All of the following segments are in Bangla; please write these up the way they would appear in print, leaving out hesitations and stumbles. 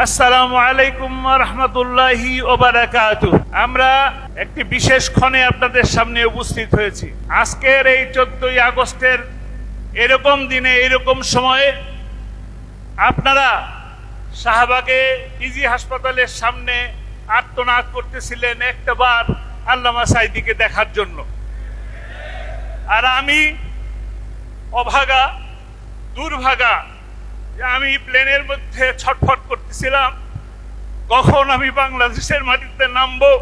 আসসালামু আলাইকুম ওয়া রাহমাতুল্লাহি ওয়া বারাকাতুহু। আমরা একটি বিশেষ ক্ষণে আপনাদের সামনে উপস্থিত হয়েছি। আজকের এই 14ই আগস্টের এরকম দিনে এরকম সময়ে আপনারা শাহবাগে পিজি হাসপাতালের সামনে আর্তনাদ করতেছিলেন একটাবার আল্লামা সাঈদীকে দেখার জন্য। আর আমি অভাগা দুর্ভাগা যে আমি প্লেনের মধ্যে ছটফট করতেছিলাম, কখন আমি বাংলাদেশের মাটিতে নামবো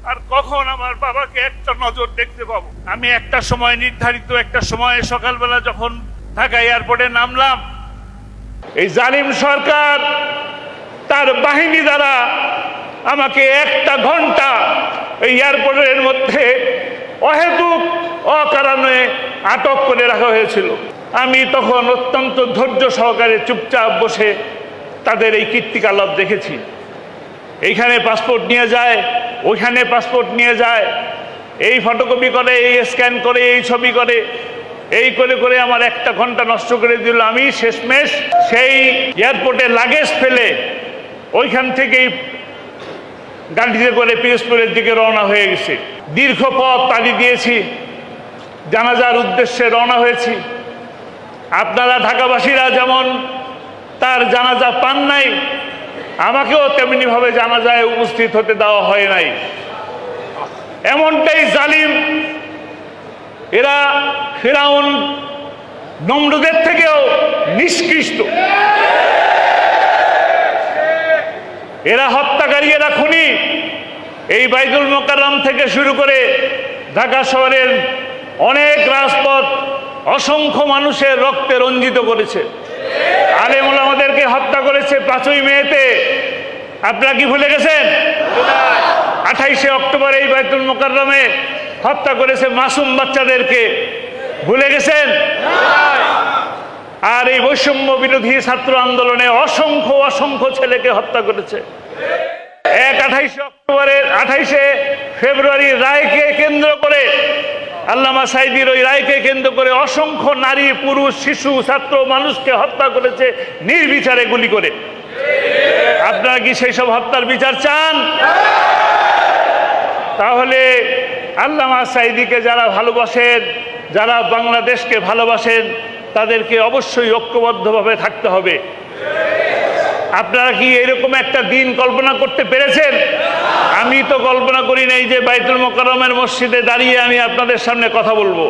আর কখন আমার বাবাকে একটা নজর দেখতে পাবো। আমি একটা সময় নির্ধারিত একটা সময়ে সকালবেলা যখন ঢাকা এয়ারপোর্টে নামলাম, এই জালিম সরকার তার বাহিনী দ্বারা আমাকে একটা ঘন্টা এই এয়ারপোর্টের মধ্যে অহেতুক অকারণে আটক করে রাখা হয়েছিল। আমি তখন অত্যন্ত ধৈর্য সহকারে চুপচাপ বসে তাদের এই কীর্তিকলাপ দেখেছি। এইখানে পাসপোর্ট নিয়ে যায়, ওইখানে পাসপোর্ট নিয়ে যায়, এই ফটোকপি করে, এই স্ক্যান করে, এই ছবি করে, এই করে করে আমার একটা ঘন্টা নষ্ট করে দিল। আমি শেষমেশ সেই এয়ারপোর্টে লাগেজ ফেলে ওইখান থেকেই গাড়িতে করে পিরোজপুরের দিকে রওনা হয়ে গেছে। দীর্ঘ পথ পাড়ি দিয়েছি, জানাজার উদ্দেশ্যে রওনা হয়েছি। আপনারা ঢাকাবাসীরা যেমন তার জানাজা পান নাই, আমাকেও তেমনিভাবে জানাজায় উপস্থিত হতে দেওয়া হয় নাই। এমনটাই জালিম এরা, ফিরাউন নমরুদের থেকেও নিষ্কৃষ্ট। এরা হত্যাকারী, এরা খুনি। এই বাইতুল মোকাররম থেকে শুরু করে ঢাকা শহরের অনেক রাজপথ অসংখ্য মানুষের রক্তে রঞ্জিত করেছে। আলেম ওলামাদেরকে হত্যা করেছে 5ই মেতে। আপনারা কি ভুলে গেছেন? 28শে অক্টোবর এই বাইতুল মোকাররমে হত্যা করেছে মাসুম বাচ্চাদেরকে। ভুলে গেছেন? আর এই বৈষম্য বিরোধী ছাত্র আন্দোলনে অসংখ্য অসংখ্য ছেলেকে হত্যা করেছে। 28শে ফেব্রুয়ারির রায়কে কেন্দ্র করে, আল্লামা সাঈদীর ওই রায়কে কেন্দ্র করে অসংখ্য নারী, পুরুষ, শিশু, ছাত্র মানুষকে হত্যা করেছে নির্বিচারে গুলি করে। আপনারা কি সেই সব হত্যার বিচার চান? তাহলে আল্লামা সাঈদীকে যারা ভালোবাসেন, যারা বাংলাদেশকে ভালোবাসেন, তাদেরকে অবশ্যই ঐক্যবদ্ধভাবে থাকতে হবে। আপনারা কি এরকম একটা দিন কল্পনা করতে পেরেছেন? আমি তো কল্পনা করি নাই যে বাইতুল মোকাররমের মসজিদে দাঁড়িয়ে আমি আপনাদের সামনে কথা বলবো।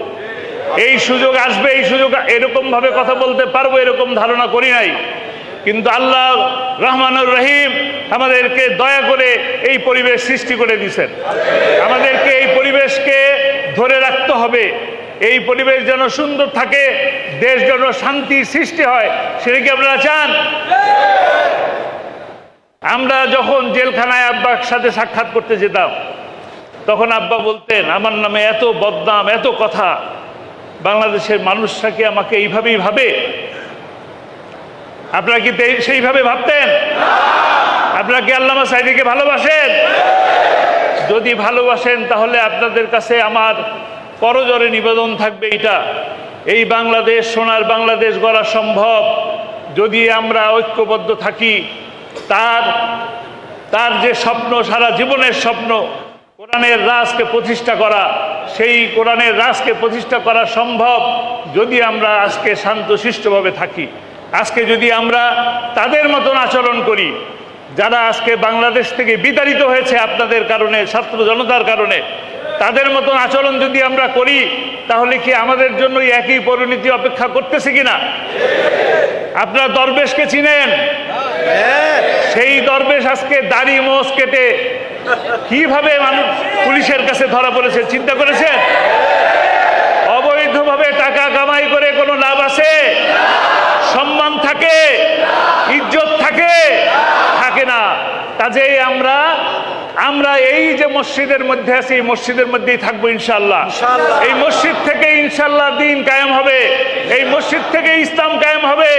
এই সুযোগ আসবে, এই সুযোগ এরকমভাবে কথা বলতে পারবো এরকম ধারণা করি নাই। কিন্তু আল্লাহ রহমানুর রহিম আমাদেরকে দয়া করে এই পরিবেশ সৃষ্টি করে দিয়েছেন। আমাদেরকে এই পরিবেশকে ধরে রাখতে হবে। এই পরিবেশ যেন সুন্দর থাকে, দেশ যেন শান্তির সৃষ্টি হয়, সেটা কি আপনারা চান? আমরা যখন জেলখানায় আব্বার সাথে সাক্ষাৎ করতে যেতাম, তখন আব্বা বলতেন আমার নামে এত বদনাম, এত কথা, বাংলাদেশের মানুষরা কি আমাকে এইভাবেই ভাবে? আপনারা কি সেইভাবে ভাবতেন? আপনারা কি আল্লামা সাঈদীকে ভালোবাসেন? যদি ভালোবাসেন তাহলে আপনাদের কাছে আমার করজোড়ে নিবেদন থাকবে এটা, এই বাংলাদেশ, সোনার বাংলাদেশ গড়া সম্ভব যদি আমরা ঐক্যবদ্ধ থাকি। তার যে স্বপ্ন, সারা জীবনের স্বপ্ন, কোরআনের রাজকে প্রতিষ্ঠা করা, সেই কোরআনের রাজকে প্রতিষ্ঠা করা সম্ভব যদি আমরা আজকে শান্তশিষ্টভাবে থাকি। আজকে যদি আমরা তাদের মতন আচরণ করি যারা আজকে বাংলাদেশ থেকে বিতাড়িত হয়েছে আপনাদের কারণে, ছাত্র জনতার কারণে, তাদের মতন আচরণ যদি আমরা করি, তাহলে কি আমাদের জন্য একই পরিণতি অপেক্ষা করতেছে কিনা? আপনারা দরবেশকে চিনেন? সেই দরবেশ আজকে দাড়ি মোষ কেটে কিভাবে মানুষ পুলিশের কাছে ধরা পড়েছে চিন্তা করেছেন? অবৈধভাবে টাকা কামাই করে কোনো লাভ আছে? সম্মান থাকে? ইজ্জত থাকে? থাকে না। কাজেই আমরা এই যে মসজিদের মধ্যে আছি, এই মসজিদের মধ্যেই থাকবো ইনশাআল্লাহ। এই মসজিদ থেকে ইনশাআল্লাহ দ্বীন কায়েম হবে, এই মসজিদ থেকে ইসলাম কায়েম হবে,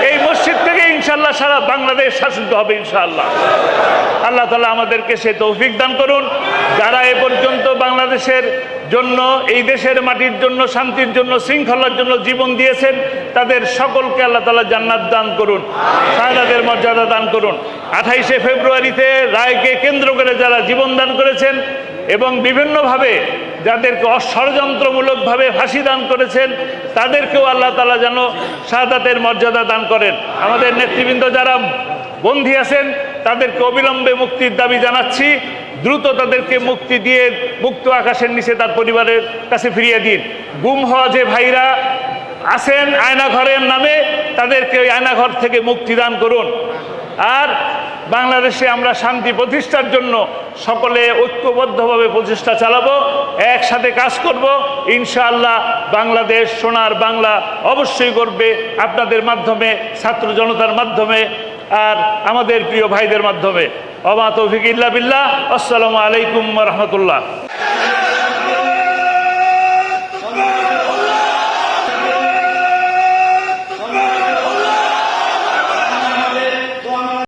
এই মসজিদ থেকে ইনশাআল্লাহ সারা বাংলাদেশ শাসিত হবে ইনশাআল্লাহ। আল্লাহ তাআলা আমাদেরকে সে তৌফিক দান করুন। যারা এ পর্যন্ত বাংলাদেশের জন্য, এই দেশের মাটির জন্য, শান্তির জন্য, শৃঙ্খলার জন্য জীবন দিয়েছেন, তাদের সকলকে আল্লাহ তাআলা জান্নাত দান করুন, শাহাদাতের মর্যাদা দান করুন। 28শে ফেব্রুয়ারিতে রায়কে কেন্দ্র করে যারা জীবনদান করেছেন এবং বিভিন্নভাবে যাদেরকে ষড়যন্ত্রমূলকভাবে ফাঁসি দান করেছেন, তাদেরকেও আল্লাহ তাআলা যেন শাহাদাতের মর্যাদা দান করেন। আমাদের নেতৃবৃন্দ যারা বন্দী আছেন তাদেরকে অবিলম্বে মুক্তির দাবি জানাচ্ছি। দ্রুত তাদেরকে মুক্তি দিয়ে মুক্ত আকাশের নিচে তার পরিবারের কাছে ফিরিয়ে দিন। গুম হওয়া যে ভাইরা আছেন আয়নাঘরের নামে, তাদেরকে ওই আয়নাঘর থেকে মুক্তি দান করুন। আর বাংলাদেশে আমরা শান্তি প্রতিষ্ঠার জন্য সকলে ঐক্যবদ্ধভাবে প্রচেষ্টা চালাবো, একসাথে কাজ করব। ইনশাআল্লাহ বাংলাদেশ সোনার বাংলা অবশ্যই গড়বে আপনাদের মাধ্যমে, ছাত্র জনতার মাধ্যমে, আর আমাদের প্রিয় ভাইদের মাধ্যমে। ওয়া মা তৌফিক ইল্লা বিল্লাহ। আসসালামু আলাইকুম ওয়া রাহমাতুল্লাহ।